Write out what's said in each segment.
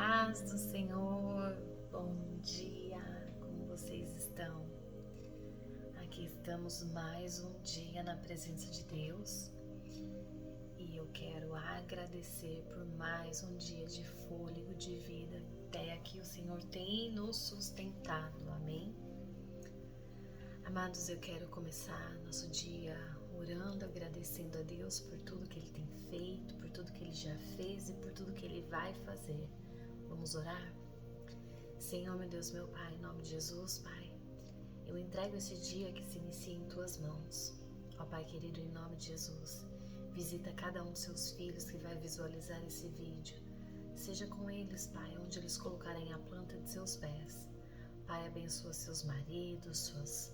Paz do Senhor, bom dia, como vocês estão? Aqui estamos mais um dia na presença de Deus e eu quero agradecer por mais um dia de fôlego de vida. Até aqui o Senhor tem nos sustentado, amém? Amados, eu quero começar nosso dia orando, agradecendo a Deus por tudo que Ele tem feito, por tudo que Ele já fez e por tudo que Ele vai fazer. Vamos orar? Senhor, meu Deus, meu Pai, em nome de Jesus, Pai, eu entrego esse dia que se inicia em Tuas mãos. Ó Pai querido, em nome de Jesus, visita cada um dos Seus filhos que vai visualizar esse vídeo. Seja com eles, Pai, onde eles colocarem a planta de seus pés. Pai, abençoa seus maridos, suas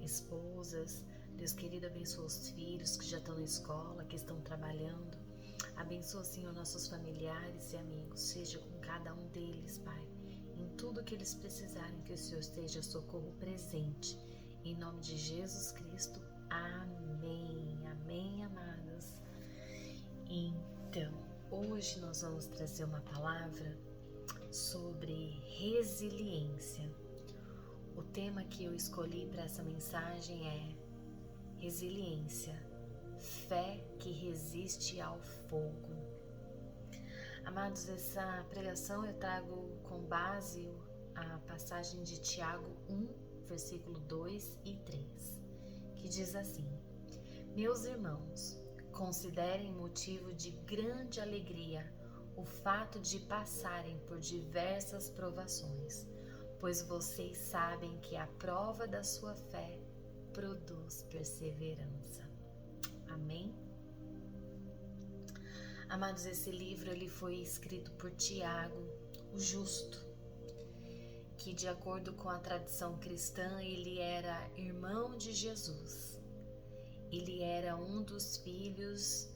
esposas. Deus querido, abençoa os filhos que já estão na escola, que estão trabalhando. Abençoa, Senhor, nossos familiares e amigos. Seja com cada um deles, Pai. Em tudo que eles precisarem, que o Senhor esteja socorro presente. Em nome de Jesus Cristo. Amém. Amém, amados. Então, hoje nós vamos trazer uma palavra sobre resiliência. O tema que eu escolhi para essa mensagem é resiliência, fé que resiste ao fogo. Amados, essa pregação eu trago com base a passagem de Tiago 1, versículo 2 e 3, que diz assim: Meus irmãos, considerem motivo de grande alegria o fato de passarem por diversas provações, pois vocês sabem que a prova da sua fé produz perseverança. Amém? Amados, esse livro ele foi escrito por Tiago, o justo, que de acordo com a tradição cristã, ele era irmão de Jesus. Ele era um dos filhos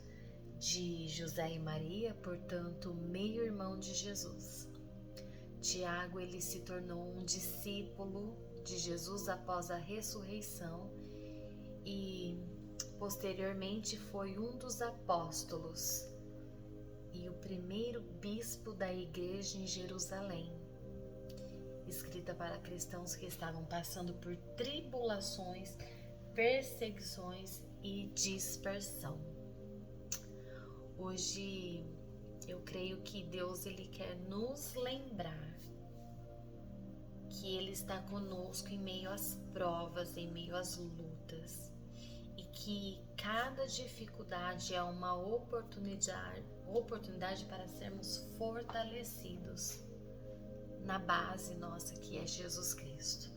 de José e Maria, portanto, meio-irmão de Jesus. Tiago, ele se tornou um discípulo de Jesus após a ressurreição e posteriormente foi um dos apóstolos e o primeiro bispo da igreja em Jerusalém, escrita para cristãos que estavam passando por tribulações, perseguições e dispersão. Hoje eu creio que Deus ele quer nos lembrar que Ele está conosco em meio às provas, em meio às lutas, e que cada dificuldade é uma oportunidade para sermos fortalecidos na base nossa que é Jesus Cristo.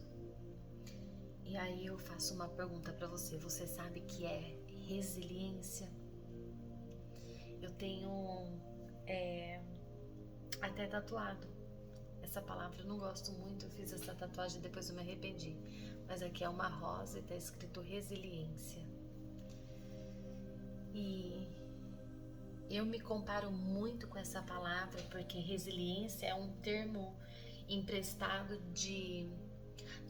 E aí eu faço uma pergunta para você: você sabe que é resiliência? Eu tenho até tatuado essa palavra, eu não gosto muito, eu fiz essa tatuagem e depois eu me arrependi, mas aqui é uma rosa e está escrito resiliência. E eu me comparo muito com essa palavra porque resiliência é um termo emprestado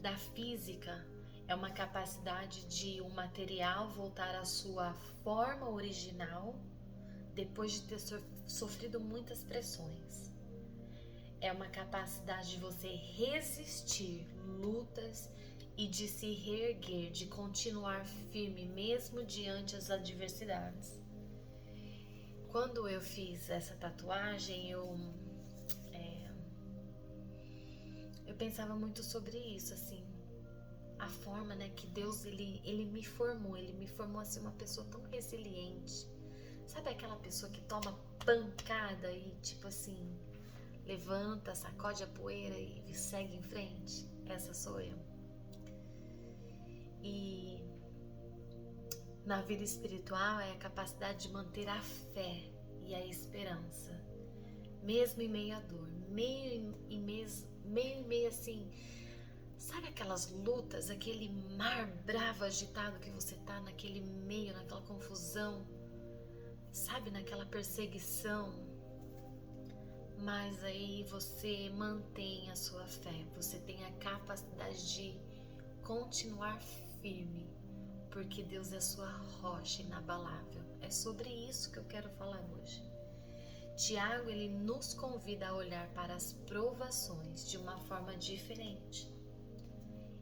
da física. É uma capacidade de um material voltar à sua forma original depois de ter sofrido muitas pressões. É uma capacidade de você resistir lutas e de se reerguer, de continuar firme mesmo diante das adversidades. Quando eu fiz essa tatuagem, eu pensava muito sobre isso, assim, a forma, né, que Deus ele me formou assim uma pessoa tão resiliente. Sabe aquela pessoa que toma pancada e tipo assim, levanta, sacode a poeira e segue em frente? Essa sou eu. E na vida espiritual é a capacidade de manter a fé e a esperança, mesmo em meio à dor, meio em meio assim, sabe aquelas lutas, aquele mar bravo agitado que você tá naquele meio, naquela confusão, sabe, naquela perseguição, mas aí você mantém a sua fé, você tem a capacidade de continuar firme, porque Deus é sua rocha inabalável. É sobre isso que eu quero falar hoje. Tiago, ele nos convida a olhar para as provações de uma forma diferente.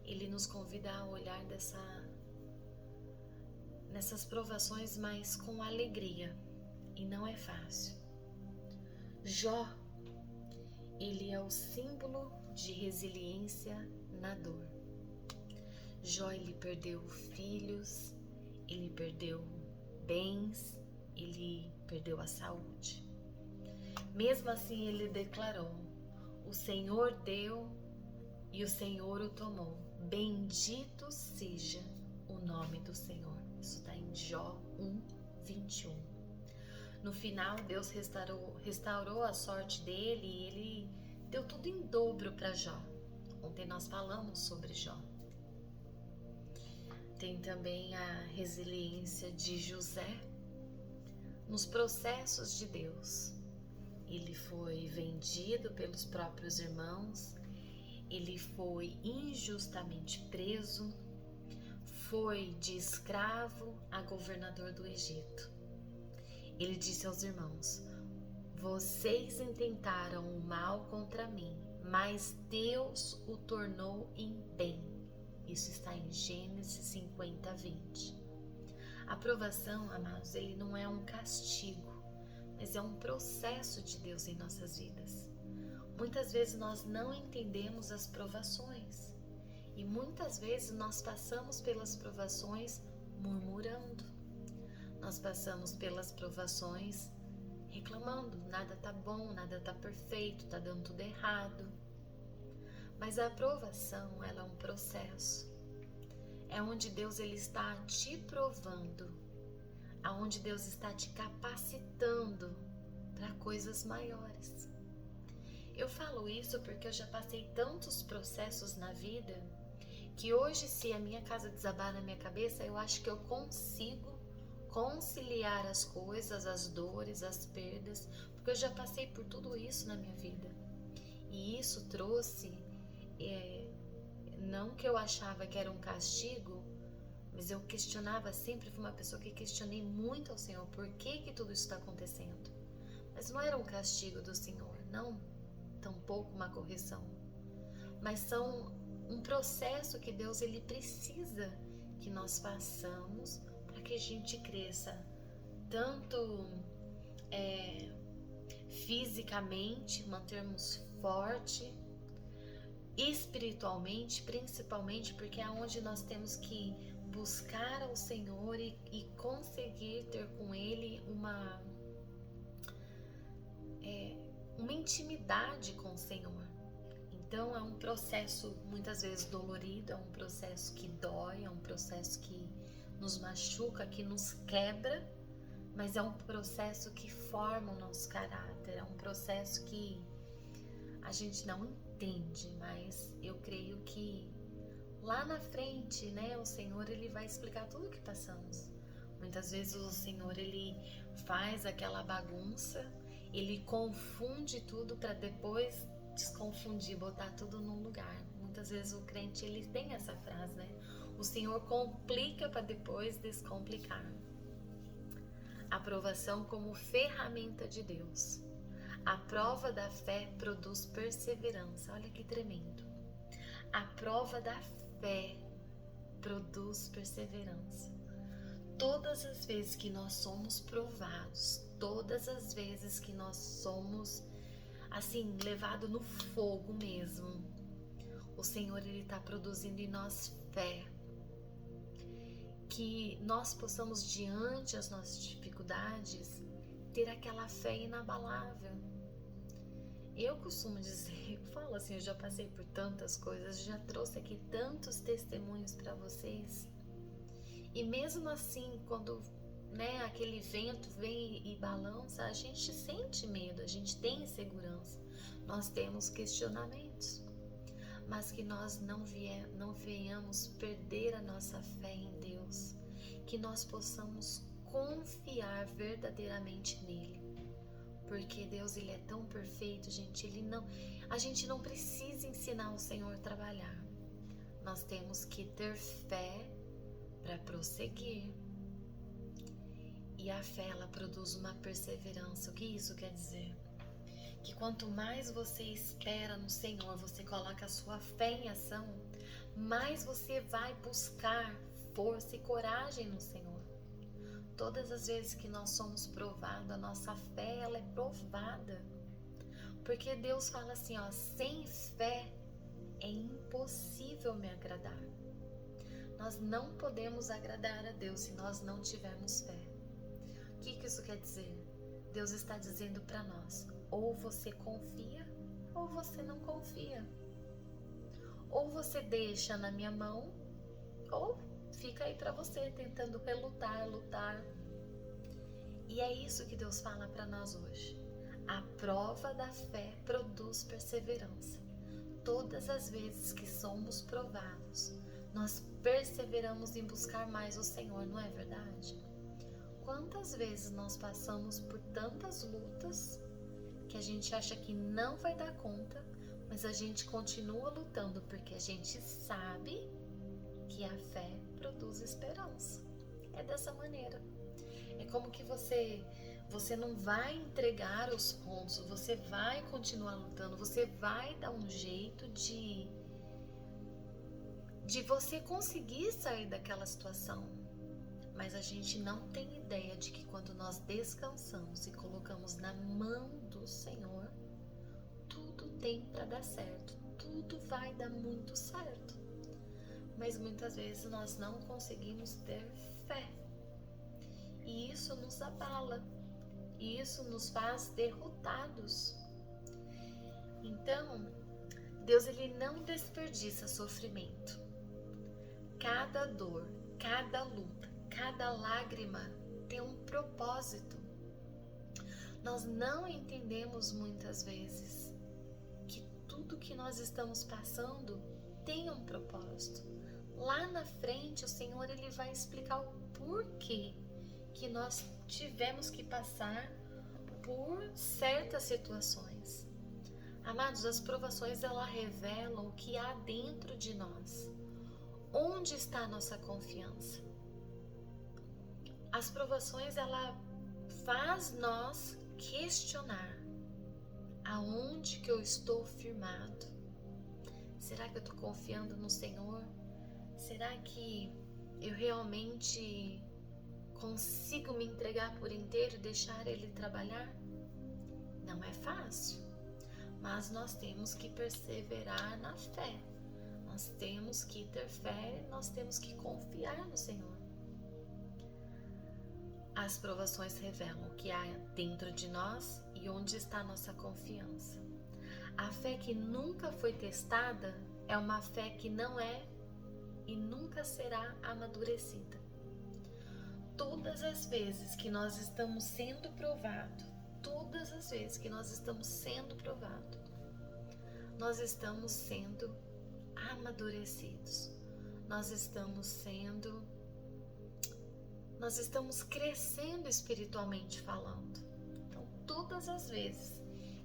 Ele nos convida a olhar nessas provações, mas com alegria, e não é fácil. Jó, ele é o símbolo de resiliência na dor. Jó, ele perdeu filhos, ele perdeu bens, ele perdeu a saúde. Mesmo assim, ele declarou: o Senhor deu e o Senhor o tomou. Bendito seja o nome do Senhor. Isso está em Jó 1:21. No final, Deus restaurou a sorte dele e ele deu tudo em dobro para Jó. Ontem nós falamos sobre Jó. Tem também a resiliência de José nos processos de Deus. Ele foi vendido pelos próprios irmãos, ele foi injustamente preso, foi de escravo a governador do Egito. Ele disse aos irmãos: vocês intentaram o mal contra mim, mas Deus o tornou em bem. Isso está em Gênesis 50:20. A provação, amados, ele não é um castigo, mas é um processo de Deus em nossas vidas. Muitas vezes nós não entendemos as provações e muitas vezes nós passamos pelas provações murmurando. Nós passamos pelas provações reclamando, nada tá bom, nada tá perfeito, tá dando tudo errado. Mas a aprovação, ela é um processo. É onde Deus ele está te provando, aonde Deus está te capacitando para coisas maiores. Eu falo isso porque eu já passei tantos processos na vida que hoje, se a minha casa desabar na minha cabeça, eu acho que eu consigo conciliar as coisas, as dores, as perdas, porque eu já passei por tudo isso na minha vida. E isso trouxe, não que eu achava que era um castigo, mas eu questionava sempre, fui uma pessoa que questionei muito ao Senhor, por que tudo isso está acontecendo? Mas não era um castigo do Senhor, não, tampouco uma correção, mas são um processo que Deus ele precisa que nós façamos para que a gente cresça, tanto fisicamente, mantermos forte, espiritualmente, principalmente, porque é onde nós temos que buscar ao Senhor e conseguir ter com Ele uma intimidade com o Senhor. Então é um processo muitas vezes dolorido, é um processo que dói, é um processo que nos machuca, que nos quebra, mas é um processo que forma o nosso caráter, é um processo que a gente não entende, mas eu creio que lá na frente, né, o Senhor ele vai explicar tudo o que passamos. Muitas vezes o Senhor ele faz aquela bagunça, ele confunde tudo para depois desconfundir, botar tudo num lugar. Muitas vezes o crente ele tem essa frase, né? O Senhor complica para depois descomplicar. Aprovação como ferramenta de Deus. A prova da fé produz perseverança. Olha que tremendo. A prova da fé produz perseverança. Todas as vezes que nós somos provados, todas as vezes que nós somos assim, levado no fogo mesmo, o Senhor ele está produzindo em nós fé, que nós possamos diante das nossas dificuldades ter aquela fé inabalável. Eu costumo dizer, eu falo assim, eu já passei por tantas coisas, já trouxe aqui tantos testemunhos para vocês, e mesmo assim, quando aquele vento vem e balança, a gente sente medo, a gente tem insegurança, nós temos questionamentos, mas que nós não venhamos perder a nossa fé em Deus, que nós possamos confiar verdadeiramente nele, porque Deus ele é tão perfeito, gente, a gente não precisa ensinar o Senhor a trabalhar, nós temos que ter fé para prosseguir. E a fé, ela produz uma perseverança. O que isso quer dizer? Que quanto mais você espera no Senhor, você coloca a sua fé em ação, mais você vai buscar força e coragem no Senhor. Todas as vezes que nós somos provados, a nossa fé, ela é provada. Porque Deus fala assim, ó, sem fé é impossível me agradar. Nós não podemos agradar a Deus se nós não tivermos fé. O que isso quer dizer? Deus está dizendo para nós, ou você confia, ou você não confia. Ou você deixa na minha mão, ou fica aí para você tentando lutar. E é isso que Deus fala para nós hoje. A prova da fé produz perseverança. Todas as vezes que somos provados, nós perseveramos em buscar mais o Senhor, não é verdade? Quantas vezes nós passamos por tantas lutas que a gente acha que não vai dar conta, mas a gente continua lutando porque a gente sabe que a fé produz esperança. É dessa maneira. É como que você não vai entregar os pontos, você vai continuar lutando, você vai dar um jeito de você conseguir sair daquela situação. Mas a gente não tem ideia de que quando nós descansamos e colocamos na mão do Senhor, tudo tem para dar certo, tudo vai dar muito certo. Mas muitas vezes nós não conseguimos ter fé. E isso nos abala, e isso nos faz derrotados. Então, Deus, ele não desperdiça sofrimento. Cada dor, cada luta, cada lágrima tem um propósito. Nós não entendemos muitas vezes que tudo que nós estamos passando tem um propósito. Lá na frente, o Senhor, ele vai explicar o porquê que nós tivemos que passar por certas situações. Amados, as provações, elas revelam o que há dentro de nós. Onde está a nossa confiança? As provações, ela faz nós questionar aonde que eu estou firmado. Será que eu estou confiando no Senhor? Será que eu realmente consigo me entregar por inteiro e deixar Ele trabalhar? Não é fácil, mas nós temos que perseverar na fé. Nós temos que ter fé, nós temos que confiar no Senhor. As provações revelam o que há dentro de nós e onde está a nossa confiança. A fé que nunca foi testada é uma fé que não é e nunca será amadurecida. Todas as vezes que nós estamos sendo provados, nós estamos sendo amadurecidos. Nós estamos crescendo espiritualmente falando. Então, todas as vezes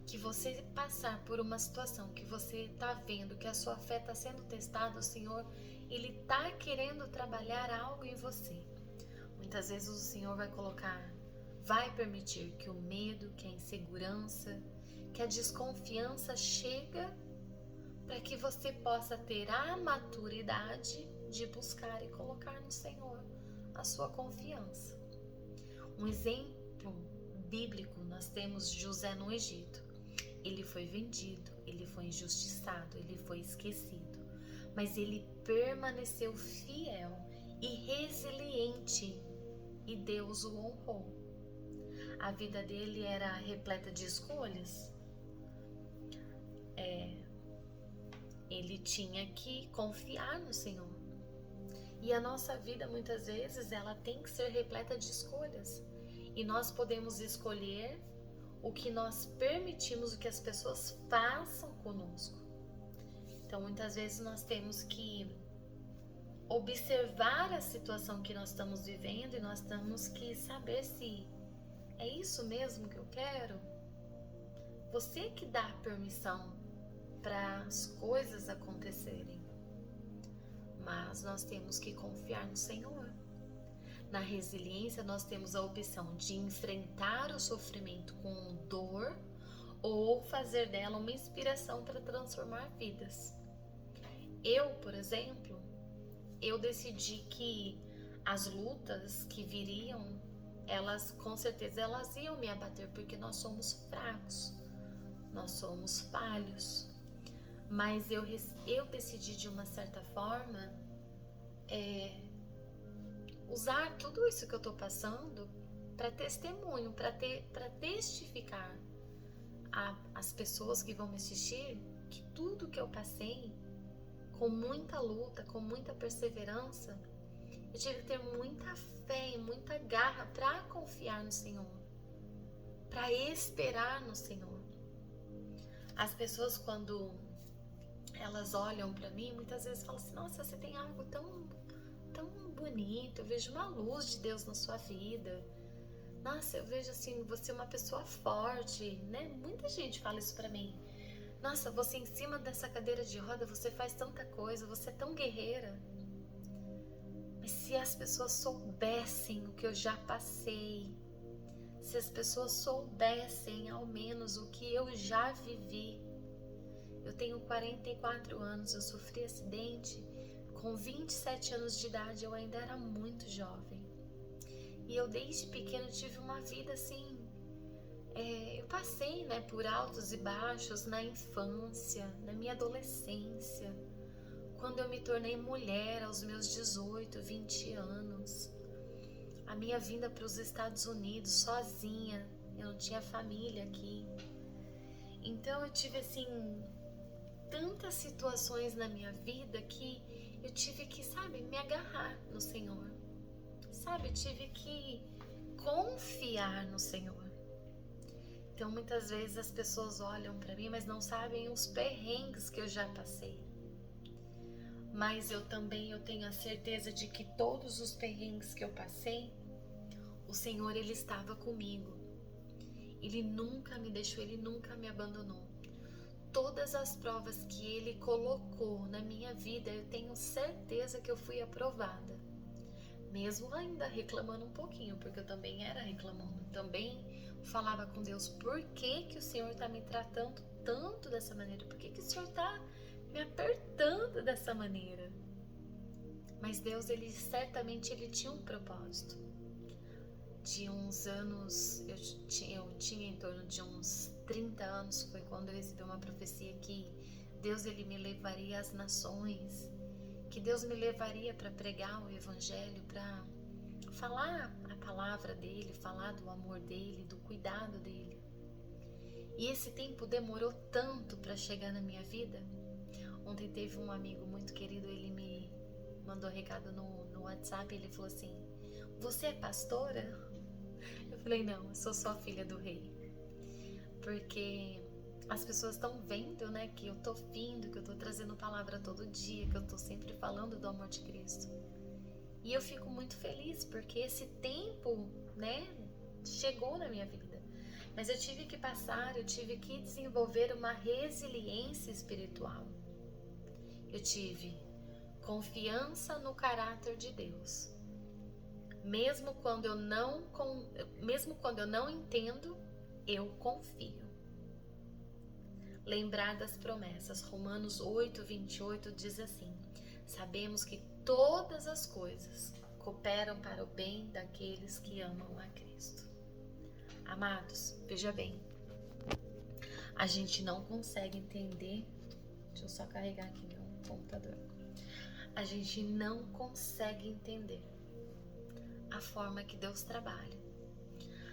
que você passar por uma situação que você está vendo que a sua fé está sendo testada, o Senhor, Ele está querendo trabalhar algo em você. Muitas vezes o Senhor vai permitir que o medo, que a insegurança, que a desconfiança chega para que você possa ter a maturidade de buscar e colocar no Senhor a sua confiança. Um exemplo bíblico, nós temos José no Egito. Ele foi vendido, ele foi injustiçado, ele foi esquecido, mas ele permaneceu fiel e resiliente e Deus o honrou. A vida dele era repleta de escolhas. Ele tinha que confiar no Senhor. E a nossa vida, muitas vezes, ela tem que ser repleta de escolhas. E nós podemos escolher o que nós permitimos, o que as pessoas façam conosco. Então, muitas vezes, nós temos que observar a situação que nós estamos vivendo e nós temos que saber se é isso mesmo que eu quero. Você que dá permissão para as coisas acontecerem. Mas nós temos que confiar no Senhor. Na resiliência, nós temos a opção de enfrentar o sofrimento com dor ou fazer dela uma inspiração para transformar vidas. Eu, por exemplo, eu decidi que as lutas que viriam, elas com certeza elas iam me abater, porque nós somos fracos, nós somos falhos. Mas eu decidi de uma certa forma usar tudo isso que eu estou passando para testemunho, para testificar às pessoas que vão me assistir que tudo que eu passei, com muita luta, com muita perseverança, eu tive que ter muita fé e muita garra para confiar no Senhor, para esperar no Senhor. As pessoas, quando elas olham para mim, muitas vezes falam assim: nossa, você tem algo tão bonito, eu vejo uma luz de Deus na sua vida. Nossa, eu vejo assim, você é uma pessoa forte, né? Muita gente fala isso pra mim. Nossa, você em cima dessa cadeira de roda, você faz tanta coisa, você é tão guerreira. Mas se as pessoas soubessem o que eu já passei, se as pessoas soubessem ao menos o que eu já vivi. Eu tenho 44 anos, eu sofri acidente. Com 27 anos de idade, eu ainda era muito jovem. E eu desde pequeno tive uma vida assim, eu passei, né, por altos e baixos na infância, na minha adolescência, quando eu me tornei mulher aos meus 18, 20 anos. A minha vinda para os Estados Unidos sozinha, eu não tinha família aqui. Então eu tive assim, tantas situações na minha vida que eu tive que, sabe, me agarrar no Senhor. Sabe, eu tive que confiar no Senhor. Então muitas vezes as pessoas olham para mim, mas não sabem os perrengues que eu já passei. Mas eu tenho a certeza de que todos os perrengues que eu passei, o Senhor, Ele estava comigo. Ele nunca me deixou, Ele nunca me abandonou. Todas as provas que Ele colocou na minha vida, eu tenho certeza que eu fui aprovada. Mesmo ainda reclamando um pouquinho, porque eu também era reclamando. Também falava com Deus: por que o Senhor está me tratando tanto dessa maneira? Por que o Senhor está me apertando dessa maneira? Mas Deus, Ele certamente Ele tinha um propósito. De uns anos, eu tinha em torno de uns 30 anos, foi quando eu recebi uma profecia que Deus, Ele me levaria às nações, que Deus me levaria para pregar o Evangelho, para falar a palavra dEle, falar do amor dEle, do cuidado dEle. E esse tempo demorou tanto para chegar na minha vida. Ontem teve um amigo muito querido, ele me mandou um recado no WhatsApp, ele falou assim: você é pastora? Eu falei: não, eu sou só filha do rei. Porque as pessoas estão vendo, né, que eu tô vindo, que eu tô trazendo palavra todo dia, que eu tô sempre falando do amor de Cristo. E eu fico muito feliz porque esse tempo, né, chegou na minha vida. Mas eu tive que desenvolver uma resiliência espiritual. Eu tive confiança no caráter de Deus. Mesmo quando eu não entendo, eu confio. Lembrar das promessas. Romanos 8:28 diz assim: sabemos que todas as coisas cooperam para o bem daqueles que amam a Cristo. Amados, veja bem, a gente não consegue entender. Deixa eu só carregar aqui meu computador. A gente não consegue entender a forma que Deus trabalha.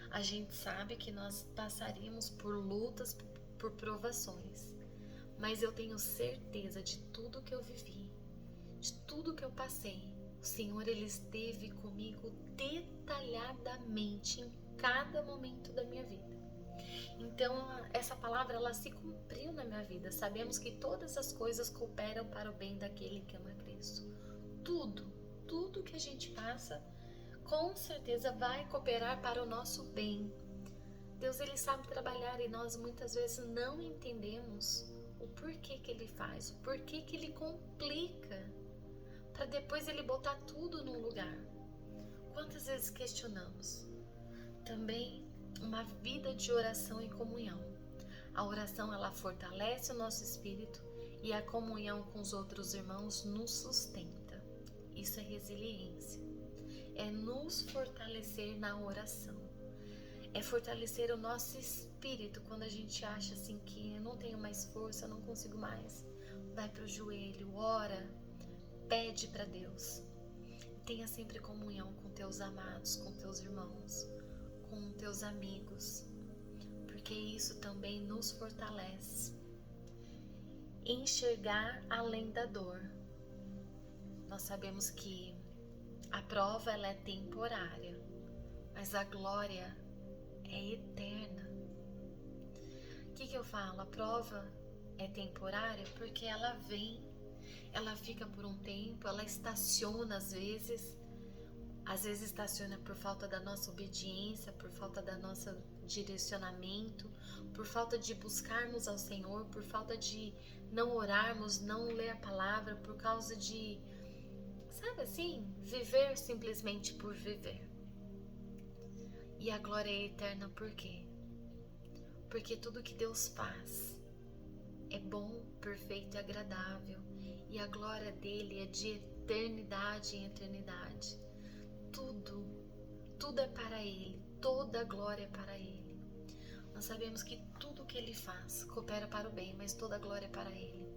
A gente sabe que nós passaríamos por lutas, por provações, mas eu tenho certeza de tudo que eu vivi, de tudo que eu passei. O Senhor, Ele esteve comigo detalhadamente em cada momento da minha vida. Então essa palavra, ela se cumpriu na minha vida. Sabemos que todas as coisas cooperam para o bem daquele que ama Cristo. Tudo que a gente passa, com certeza vai cooperar para o nosso bem. Deus, Ele sabe trabalhar e nós muitas vezes não entendemos o porquê que Ele faz, o porquê que Ele complica, para depois Ele botar tudo num lugar. Quantas vezes questionamos? Também uma vida de oração e comunhão. A oração, ela fortalece o nosso espírito e a comunhão com os outros irmãos nos sustenta. Isso é resiliência. É nos fortalecer na oração. É fortalecer o nosso espírito quando a gente acha assim que eu não tenho mais força, eu não consigo mais. Vai para o joelho, ora, pede para Deus. Tenha sempre comunhão com teus amados, com teus irmãos, com teus amigos, porque isso também nos fortalece. Enxergar além da dor. Nós sabemos que a prova ela é temporária, mas a glória é eterna. O que eu falo? A prova é temporária porque ela vem, ela fica por um tempo, ela estaciona às vezes estaciona por falta da nossa obediência, por falta da nosso direcionamento, por falta de buscarmos ao Senhor, por falta de não orarmos, não ler a palavra, por causa de, sabe assim, viver simplesmente por viver. E a glória é eterna por quê? Porque tudo que Deus faz é bom, perfeito e agradável. E a glória dele é de eternidade em eternidade. Tudo é para ele, toda a glória é para ele. Nós sabemos que tudo que ele faz coopera para o bem, mas toda a glória é para ele.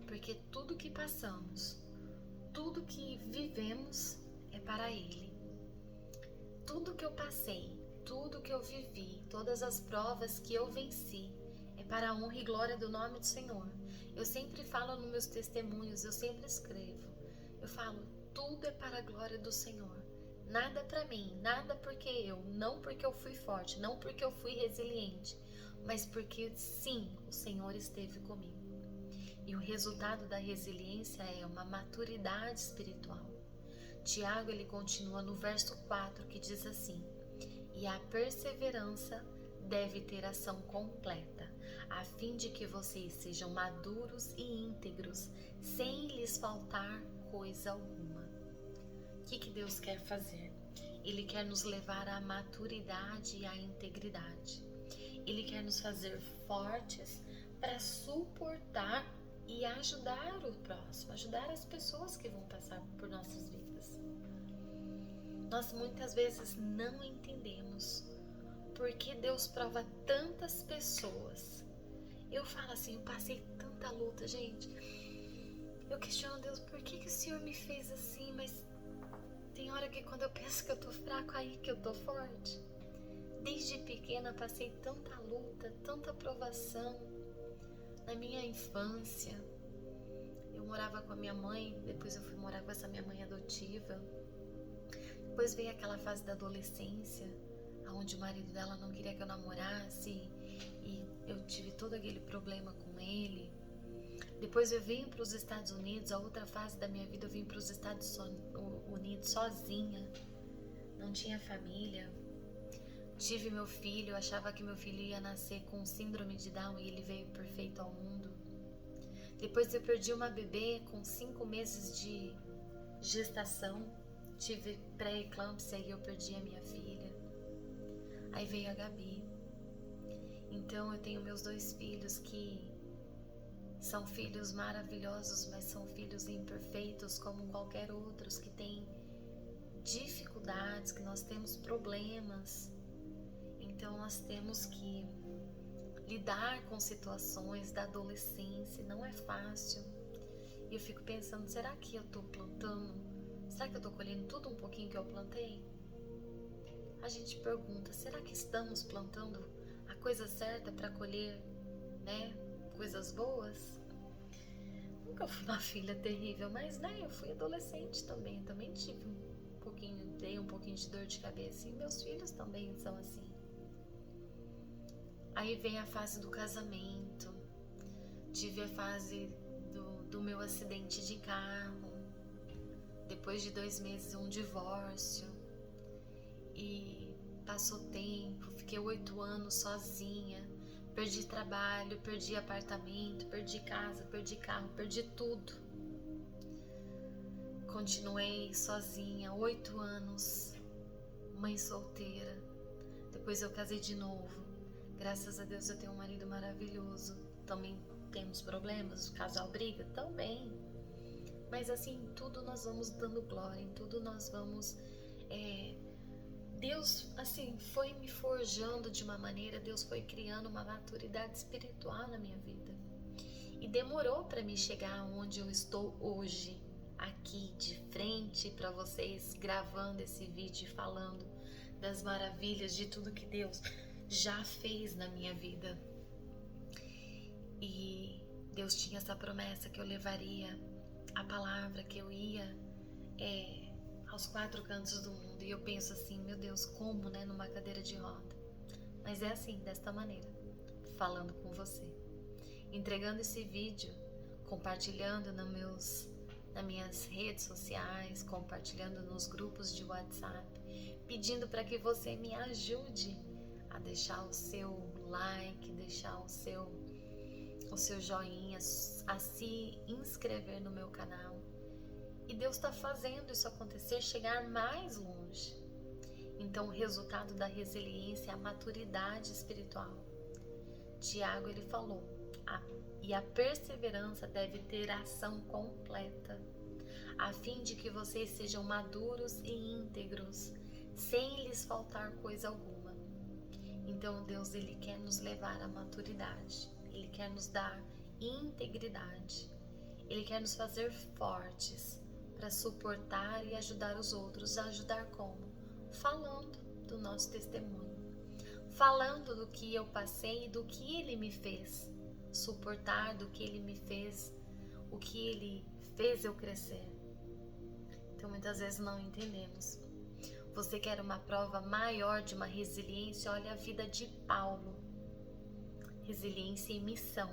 Porque tudo que passamos, tudo que vivemos é para ele. Tudo que eu passei, tudo que eu vivi, todas as provas que eu venci, é para a honra e glória do nome do Senhor. Eu sempre falo nos meus testemunhos, eu sempre escrevo. Eu falo, tudo é para a glória do Senhor. Nada para mim, nada porque não porque eu fui forte, não porque eu fui resiliente, mas porque sim, o Senhor esteve comigo. E o resultado da resiliência é uma maturidade espiritual. Tiago, ele continua no verso 4, que diz assim: e a perseverança deve ter ação completa, a fim de que vocês sejam maduros e íntegros, sem lhes faltar coisa alguma. O que Deus quer fazer? Ele quer nos levar à maturidade e à integridade. Ele quer nos fazer fortes para suportar e ajudar o próximo, ajudar as pessoas que vão passar por nossas vidas. Nós muitas vezes não entendemos por que Deus prova tantas pessoas. Eu falo assim, eu passei tanta luta, gente. Eu questiono Deus, por que o Senhor me fez assim? Mas tem hora que quando eu penso que eu tô fraco, aí que eu tô forte. Desde pequena passei tanta luta, tanta provação. Na minha infância, eu morava com a minha mãe, depois eu fui morar com essa minha mãe adotiva. Depois veio aquela fase da adolescência, onde o marido dela não queria que eu namorasse e eu tive todo aquele problema com ele. Depois eu vim para os Estados Unidos, a outra fase da minha vida eu vim para os Estados Unidos sozinha, não tinha família. Tive meu filho, eu achava que meu filho ia nascer com síndrome de Down e ele veio perfeito ao mundo. Depois eu perdi uma bebê com 5 meses de gestação, tive pré-eclâmpsia e eu perdi a minha filha. Aí veio a Gabi. Então eu tenho meus 2 filhos que são filhos maravilhosos, mas são filhos imperfeitos como qualquer outros, que têm dificuldades, que nós temos problemas. Então nós temos que lidar com situações da adolescência, não é fácil. E eu fico pensando, será que eu tô plantando? Será que eu tô colhendo tudo um pouquinho que eu plantei? A gente pergunta, será que estamos plantando a coisa certa para colher, né, coisas boas? Nunca fui uma filha terrível, mas eu fui adolescente também. Eu também tive dei um pouquinho de dor de cabeça, e meus filhos também são assim. Aí vem a fase do casamento, tive a fase do meu acidente de carro, depois de 2 meses um divórcio, e passou tempo, fiquei 8 anos sozinha, perdi trabalho, perdi apartamento, perdi casa, perdi carro, perdi tudo. Continuei sozinha 8 anos, mãe solteira. Depois eu casei de novo. Graças a Deus eu tenho um marido maravilhoso. Também temos problemas, o casal briga também. Mas assim, em tudo nós vamos dando glória, em tudo nós vamos... Deus, assim, foi me forjando de uma maneira, Deus foi criando uma maturidade espiritual na minha vida. E demorou para mim chegar onde eu estou hoje, aqui de frente para vocês, gravando esse vídeo e falando das maravilhas de tudo que Deus já fez na minha vida. E Deus tinha essa promessa que eu levaria a palavra, que eu ia aos 4 cantos do mundo. E eu penso assim, meu Deus, como, né, numa cadeira de roda? Mas é assim, desta maneira, falando com você, entregando esse vídeo, compartilhando nas minhas redes sociais, compartilhando nos grupos de WhatsApp, pedindo para que você me ajude a deixar o seu like, deixar o seu joinha, a se inscrever no meu canal. E Deus está fazendo isso acontecer, chegar mais longe. Então o resultado da resiliência é a maturidade espiritual. Tiago, ele falou, e a perseverança deve ter ação completa, a fim de que vocês sejam maduros e íntegros, sem lhes faltar coisa alguma. Então Deus, ele quer nos levar à maturidade, ele quer nos dar integridade, ele quer nos fazer fortes para suportar e ajudar os outros. Ajudar como? Falando do nosso testemunho, falando do que eu passei e do que ele me fez, suportar do que ele me fez, o que ele fez eu crescer. Então muitas vezes não entendemos. Você quer uma prova maior de uma resiliência? Olha a vida de Paulo. Resiliência em missão.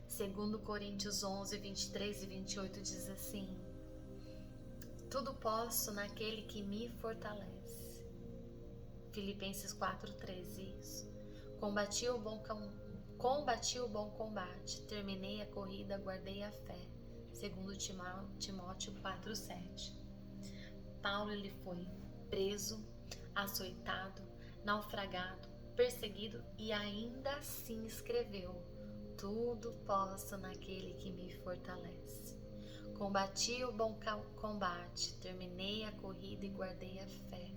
2 Coríntios 11, 23 e 28 diz assim: tudo posso naquele que me fortalece. Filipenses 4:13, isso. Combati o bom combate, terminei a corrida, guardei a fé. 2 Timóteo 4:7. Paulo, ele foi preso, açoitado, naufragado, perseguido e ainda assim escreveu: tudo posso naquele que me fortalece. Combati o bom combate, terminei a corrida e guardei a fé.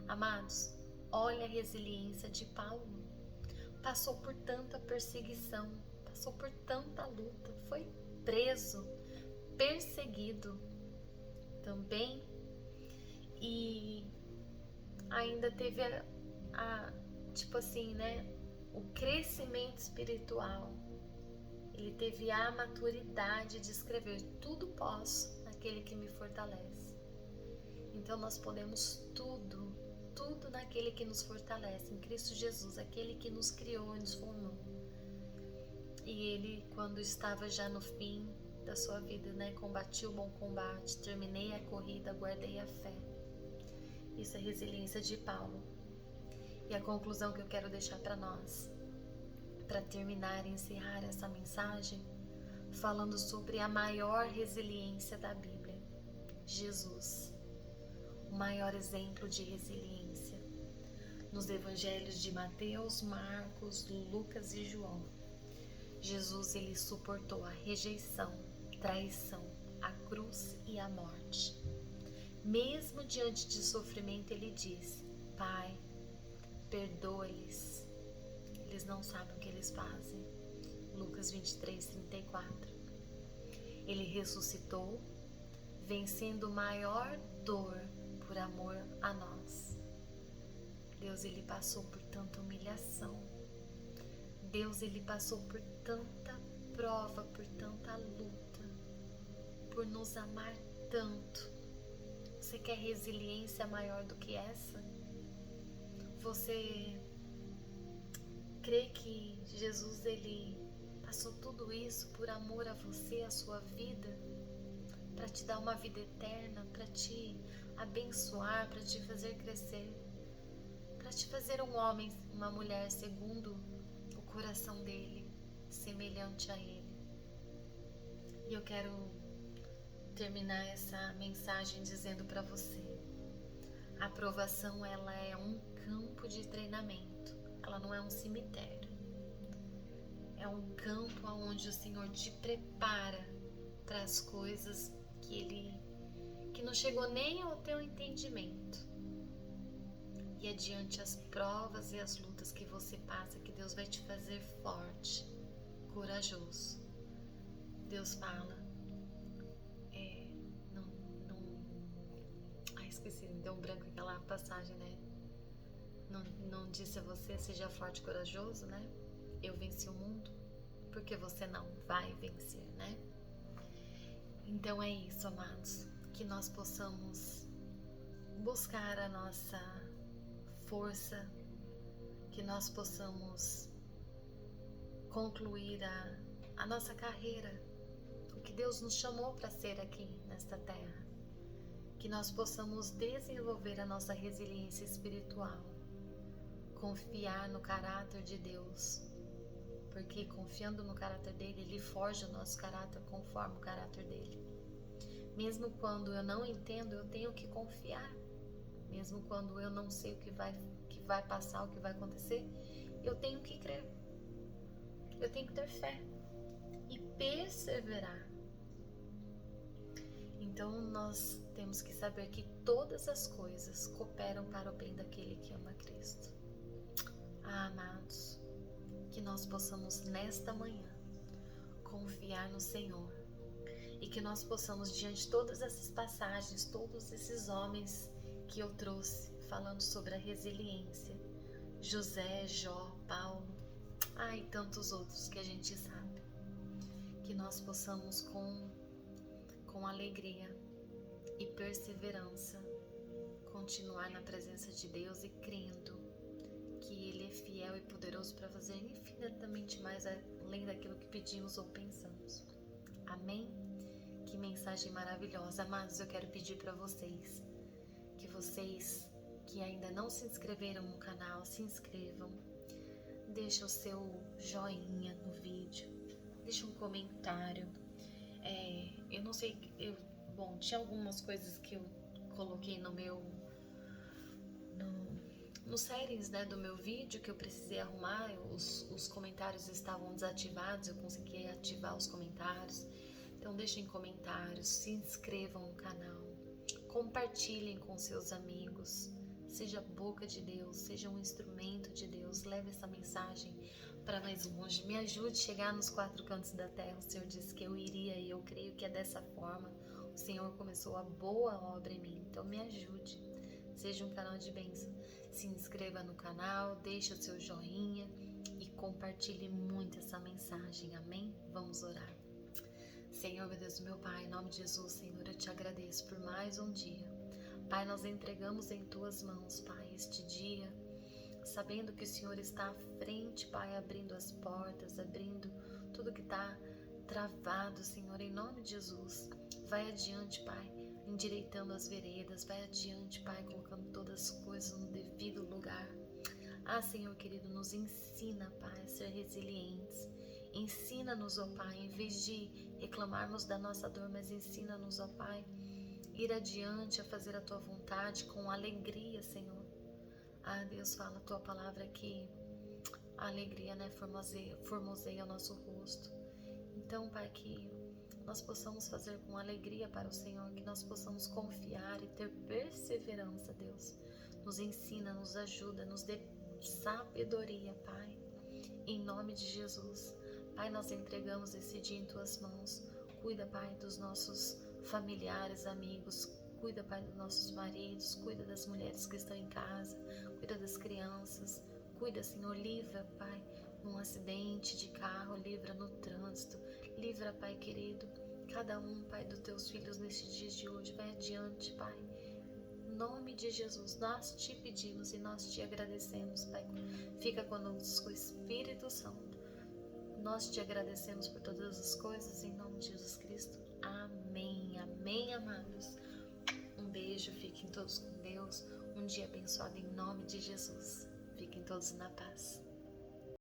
Amados, olha a resiliência de Paulo. Passou por tanta perseguição, passou por tanta luta, foi preso, perseguido também, e ainda teve tipo assim, né, o crescimento espiritual. Ele teve a maturidade de escrever: tudo posso naquele que me fortalece. Então nós podemos tudo naquele que nos fortalece, em Cristo Jesus, aquele que nos criou e nos formou. E ele, quando estava já no fim da sua vida, né, combati o bom combate, terminei a corrida, guardei a fé. Isso é resiliência de Paulo. E a conclusão que eu quero deixar para nós, para terminar e encerrar essa mensagem, falando sobre a maior resiliência da Bíblia, Jesus, o maior exemplo de resiliência. Nos evangelhos de Mateus, Marcos, Lucas e João, Jesus, ele suportou a rejeição, traição, a cruz e a morte. Mesmo diante de sofrimento, ele disse: Pai, perdoa-lhes, eles não sabem o que eles fazem. Lucas 23:34. Ele ressuscitou, vencendo maior dor por amor a nós. Deus, ele passou por tanta humilhação. Deus, ele passou por tanta prova, por tanta luta, por nos amar tanto. Você quer resiliência maior do que essa? Você crê que Jesus, ele passou tudo isso por amor a você, a sua vida, para te dar uma vida eterna, para te abençoar, para te fazer crescer, para te fazer um homem, uma mulher segundo o coração dele, semelhante a ele. E eu quero terminar essa mensagem dizendo para você: A provação, ela é um campo de treinamento. Ela não é um cemitério. É um campo onde o Senhor te prepara para as coisas que não chegou nem ao teu entendimento. E é diante as provas e as lutas que você passa que Deus vai te fazer forte, corajoso. Deus fala, esqueci, me deu um branco aquela passagem, né? Não disse a você, seja forte e corajoso, né? Eu venci o mundo, porque você não vai vencer, né? Então é isso, amados, que nós possamos buscar a nossa força, que nós possamos concluir a nossa carreira, o que Deus nos chamou para ser aqui nesta terra, que nós possamos desenvolver a nossa resiliência espiritual, confiar no caráter de Deus, porque confiando no caráter dele, ele forja o nosso caráter conforme o caráter dele. Mesmo quando eu não entendo, eu tenho que confiar. Mesmo quando eu não sei o que vai passar, o que vai acontecer, eu tenho que crer. Eu tenho que ter fé e perseverar. Então nós temos que saber que todas as coisas cooperam para o bem daquele que ama Cristo. Amados, que nós possamos nesta manhã confiar no Senhor e que nós possamos, diante de todas essas passagens, todos esses homens que eu trouxe falando sobre a resiliência, José, Jó, Paulo, e tantos outros que a gente sabe, que nós possamos com alegria e perseverança continuar na presença de Deus e crendo que Ele é fiel e poderoso para fazer infinitamente mais além daquilo que pedimos ou pensamos. Amém? Que mensagem maravilhosa. Amados, eu quero pedir para vocês que ainda não se inscreveram no canal, se inscrevam, deixa o seu joinha no vídeo, deixa um comentário. Eu não sei, tinha algumas coisas que eu coloquei no settings, né, do meu vídeo que eu precisei arrumar. Os comentários estavam desativados, eu consegui ativar os comentários. Então deixem comentários, se inscrevam no canal, compartilhem com seus amigos, seja a boca de Deus, seja um instrumento de Deus, leve essa mensagem para mais longe, me ajude a chegar nos 4 cantos da terra. O Senhor disse que eu iria e eu creio que é dessa forma. O Senhor começou a boa obra em mim, então me ajude, seja um canal de bênção. Se inscreva no canal, deixe o seu joinha e compartilhe muito essa mensagem, amém? Vamos orar. Senhor, meu Deus, meu Pai, em nome de Jesus, Senhor, eu te agradeço por mais um dia. Pai, nós entregamos em Tuas mãos, Pai, este dia, sabendo que o Senhor está à frente, Pai, abrindo as portas, abrindo tudo que está travado, Senhor, em nome de Jesus. Vai adiante, Pai, endireitando as veredas, vai adiante, Pai, colocando todas as coisas no devido lugar. Senhor querido, nos ensina, Pai, a ser resilientes. Ensina-nos, ó Pai, em vez de reclamarmos da nossa dor, mas ensina-nos, ó Pai, ir adiante a fazer a Tua vontade com alegria, Senhor. Deus, fala a Tua palavra que a alegria, né, formoseia o nosso rosto. Então, Pai, que nós possamos fazer com alegria para o Senhor, que nós possamos confiar e ter perseverança, Deus. Nos ensina, nos ajuda, nos dê sabedoria, Pai, em nome de Jesus. Pai, nós entregamos esse dia em Tuas mãos. Cuida, Pai, dos nossos familiares, amigos. Cuida, Pai, dos nossos maridos. Cuida das mulheres que estão em casa. Cuida das crianças. Cuida, Senhor, livra, Pai, num acidente de carro. Livra no trânsito. Livra, Pai querido, cada um, Pai, dos Teus filhos nesses dias de hoje. Vai adiante, Pai. Em nome de Jesus, nós te pedimos e nós te agradecemos, Pai. Fica conosco o Espírito Santo. Nós te agradecemos por todas as coisas, em nome de Jesus Cristo. Amém, amém, amados. Um beijo, fiquem todos com Deus. Um dia abençoado em nome de Jesus. Fiquem todos na paz.